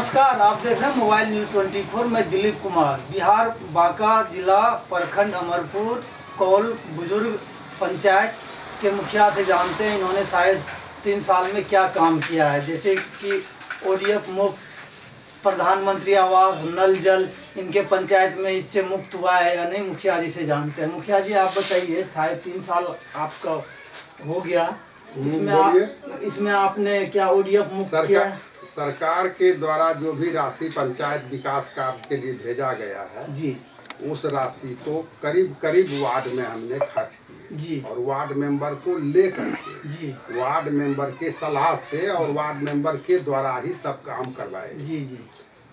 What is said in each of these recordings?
नमस्कार, आप देख रहे हैं मोबाइल न्यूज 24। मैं दिलीप कुमार। बिहार बांका जिला प्रखंड अमरपुर कौल बुजुर्ग पंचायत के मुखिया से जानते हैं इन्होंने शायद 3 साल में क्या काम किया है, जैसे कि ODF मुक्त, प्रधानमंत्री आवास, नल जल इनके पंचायत में इससे मुक्त हुआ है या नहीं, मुखिया जी से जानते हैं। मुखिया जी आप बताइए, शायद 3 साल आपका हो गया, इसमें आपने क्या ODF मुक्त किया? सरकार के द्वारा जो भी राशि पंचायत विकास कार्य के लिए भेजा गया है जी, उस राशि को करीब करीब वार्ड में हमने खर्च किए जी, और वार्ड मेंबर को लेकर के जी, वार्ड मेंबर के सलाह से और वार्ड मेंबर के द्वारा ही सब काम करवाए। जी, जी,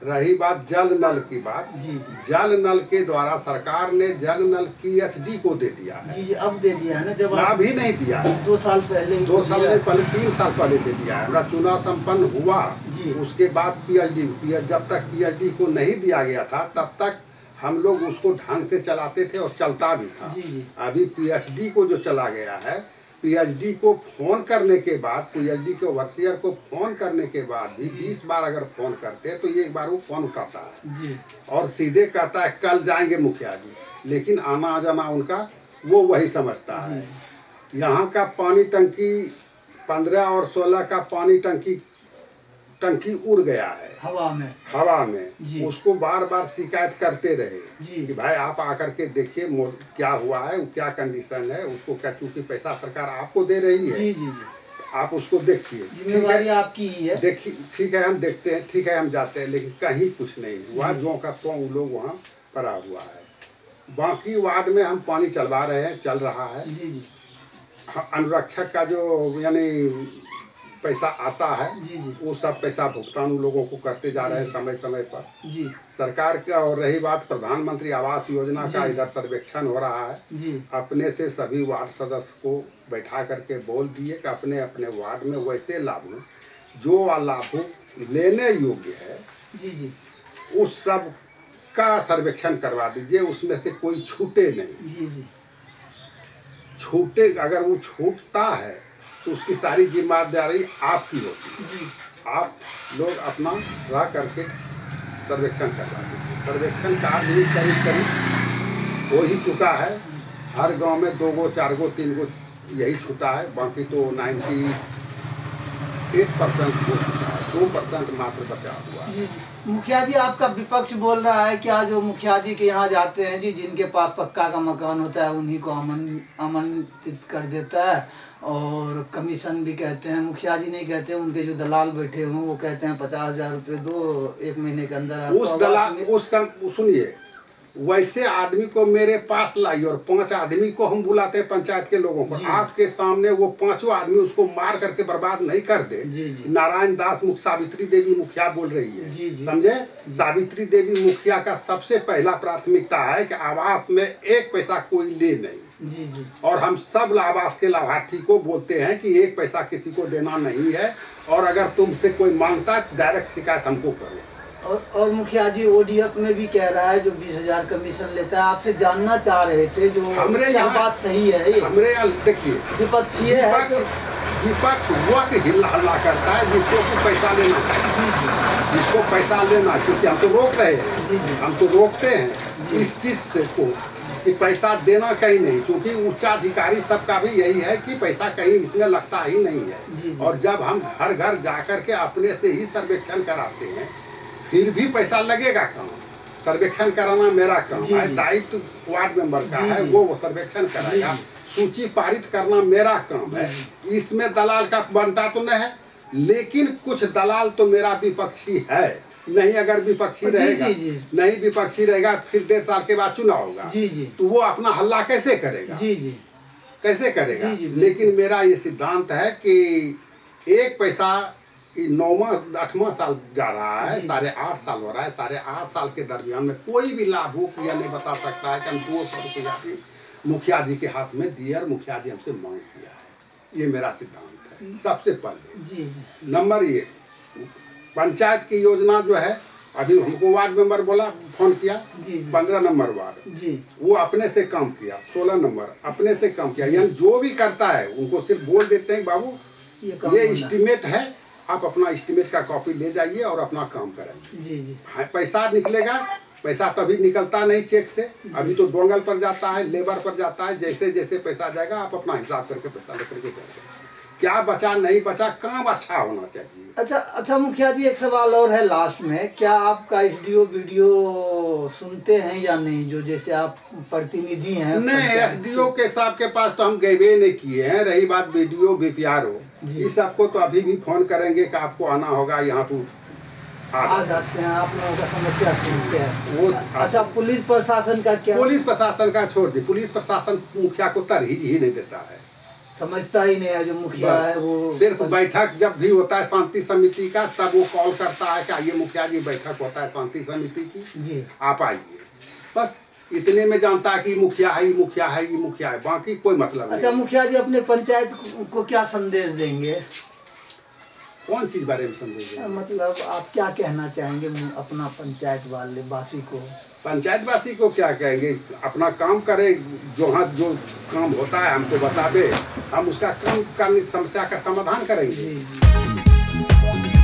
रही बात जल नल की बात, जी, जल नल के द्वारा सरकार ने जल नल PhD को दे दिया है। जी, जी, अब दे दिया है ना, जब अभी नहीं दिया है, 2 साल पहले ही 2 साल नहीं पहले 3 साल पहले दे दिया है। हमारा चुनाव संपन्न हुआ जी, उसके बाद जब तक PhD को नहीं दिया गया था तब तक हम लोग उसको ढंग से चलाते थे और चलता भी था। जी, जी, अभी PhD को जो चला गया है, PhD को फोन करने के बाद, PhD के ओवरसियर को फोन करने के बाद भी 20 बार अगर फोन करते हैं तो एक बार वो फोन उठाता है जी, और सीधे कहता है कल जाएंगे मुखिया जी, लेकिन आना जाना उनका वो वही समझता है। यहाँ का पानी टंकी 15 और 16 का पानी टंकी उड़ गया है हवा में जी, उसको बार बार शिकायत करते रहे जी, कि भाई आप आकर के देखिए क्या हुआ है, क्या कंडीशन है, उसको क्या, क्योंकि पैसा सरकार आपको दे रही है, जी, जी, आप उसको देखिए, जिम्मेदारी आपकी ही है। देखिए ठीक है, हम देखते हैं, ठीक है हम जाते हैं, लेकिन कहीं कुछ नहीं हुआ। जो का तो उन लोग वहाँ पड़ा हुआ है। बाकी वार्ड में हम पानी चलवा रहे हैं, चल रहा है। जी, जी, अनुरक्षक का जो यानी पैसा आता है, जी, जी, वो सब पैसा भुगतान लोगों को करते जा रहे हैं समय समय पर जी, सरकार का। और रही बात प्रधानमंत्री आवास योजना का, इधर सर्वेक्षण हो रहा है। जी, अपने से सभी वार्ड सदस्य को बैठा करके बोल दिए कि अपने अपने वार्ड में वैसे लाभों जो लाभों लेने योग्य है, जी, जी, उस सब का सर्वेक्षण करवा दीजिए, उसमें से कोई छूटे नहीं। जी, जी, छूटे, अगर वो छूटता है तो उसकी सारी जिम्मेदारी आपकी होती है। जी, आप लोग अपना रह करके सर्वेक्षण करवा दीजिए। सर्वेक्षण कार्य भी करीब करीब हो ही चुका है। हर गांव में 2 गो 4 गो 3 गो यही छूटा है, बाकी तो 98% हो चुका है, 2% मात्र बचा हुआ है। जी, जी। मुखिया जी, आपका विपक्ष बोल रहा है क्या, जो मुखिया जी के यहाँ जाते हैं जी, जिनके पास पक्का का मकान होता है उन्हीं को आमंत्रित कर देता है और कमीशन भी कहते हैं। मुखिया जी नहीं कहते, उनके जो दलाल बैठे हों वो कहते हैं 50,000 रुपये दो 1 महीने के अंदर। उस दलाल सुनिए, वैसे आदमी को मेरे पास लाई और 5 आदमी को हम बुलाते हैं पंचायत के लोगों को, आपके सामने वो 5 आदमी उसको मार करके बर्बाद नहीं कर दे। नारायण दास सावित्री देवी मुखिया बोल रही है, समझे? सावित्री देवी मुखिया का सबसे पहला प्राथमिकता है कि आवास में 1 पैसा कोई ले नहीं। जी, जी, और हम सब आवास के लाभार्थी को बोलते हैं कि 1 पैसा किसी को देना नहीं है, और अगर तुमसे कोई मांगता है डायरेक्ट शिकायत हमको करो। और मुखिया जी ODF में भी कह रहा है जो 20,000 कमीशन लेता है। आपसे जानना चाह रहे थे जो हमरे क्या यहाँ बात सही है? हमरे यहाँ देखिए, विपक्षीय है, विपक्ष हुआ कि हल्ला करता है जिसको पैसा लेना है, जिसको पैसा लेना, क्योंकि हम तो रोक रहे हैं, हम तो रोकते हैं इस चीज से को कि पैसा देना कहीं नहीं, क्योंकि उच्चाधिकारी सबका भी यही है कि पैसा कहीं इसमें लगता ही नहीं है। और जब हम घर घर जाकर के अपने से ही सर्वेक्षण कराते हैं, फिर भी पैसा लगेगा कहाँ? सर्वेक्षण कराना मेरा काम है, दायित्व वार्ड मेंबर का है, वो सर्वेक्षण कराएगा। सूची पारित करना मेरा काम है, इसमें दलाल का बनता तो नहीं है, लेकिन कुछ दलाल तो मेरा विपक्षी है। नहीं अगर विपक्षी रहेगा, नहीं विपक्षी रहेगा, फिर 1.5 साल के बाद चुनाव होगा, तो वो अपना हल्ला कैसे करेगा? कैसे करेगा? लेकिन मेरा ये सिद्धांत है कि 1 पैसा 9वां 8वां साल जा रहा है, 8.5 साल हो रहा है, 8.5 साल के दरमियान में कोई भी लाभुक यह नहीं बता सकता है कि हम 200 रुपया भी मुखिया जी के हाथ में दिए और मुखिया जी हमसे मांग किया है। ये मेरा सिद्धांत है। सबसे पहले नंबर ये पंचायत की योजना जो है, अभी हमको वार्ड मेंबर बोला, फोन किया, 15 नंबर वार्ड, वो अपने से काम किया, 16 नंबर अपने से काम किया। यानी जो भी करता है उनको सिर्फ बोल देते हैं बाबू ये एस्टीमेट है, आप अपना एस्टीमेट का कॉपी ले जाइए और अपना काम कराइए। जी जी। हाँ, पैसा निकलेगा, पैसा तभी निकलता नहीं चेक से, अभी तो डोंगल पर जाता है, लेबर पर जाता है, जैसे जैसे पैसा जाएगा आप अपना हिसाब करके पैसा लेकर के जाएगा। क्या बचा नहीं बचा, काम अच्छा होना चाहिए। अच्छा मुखिया जी, एक सवाल और है लास्ट में, क्या आपका एसडीओ वीडियो सुनते हैं या नहीं? जो जैसे आप प्रतिनिधि हैं नहीं, एसडीओ के साहब के पास तो हम गए नहीं किए हैं। रही बात वीडियो बीपीआरओ, इस सबको तो अभी भी फोन करेंगे कि आपको आना होगा, यहाँ तो आ जाते हैं, आप लोगों का समस्या सुनते हैं वो। अच्छा, पुलिस प्रशासन का क्या? पुलिस प्रशासन का छोड़ दी, पुलिस प्रशासन मुखिया को तरजीह ही नहीं देता है, समझता ही नहीं है। जो मुखिया है वो सिर्फ बैठक जब भी होता है शांति समिति का, तब वो कॉल करता है कि आइए मुखिया जी बैठक होता है शांति समिति की जी, आप आइए। बस इतने में जानता है कि मुखिया है, ये मुखिया है, ये मुखिया है, बाकी कोई मतलब अच्छा नहीं। मुखिया जी, अपने पंचायत को क्या संदेश देंगे? कौन चीज बारे में समझेंगे? मतलब आप क्या कहना चाहेंगे अपना पंचायत वाले वासी को? पंचायतवासी को क्या कहेंगे, अपना काम करे, जो काम होता है हमको बतावे, हम उसका काम करने समस्या का समाधान करेंगे। जी जी।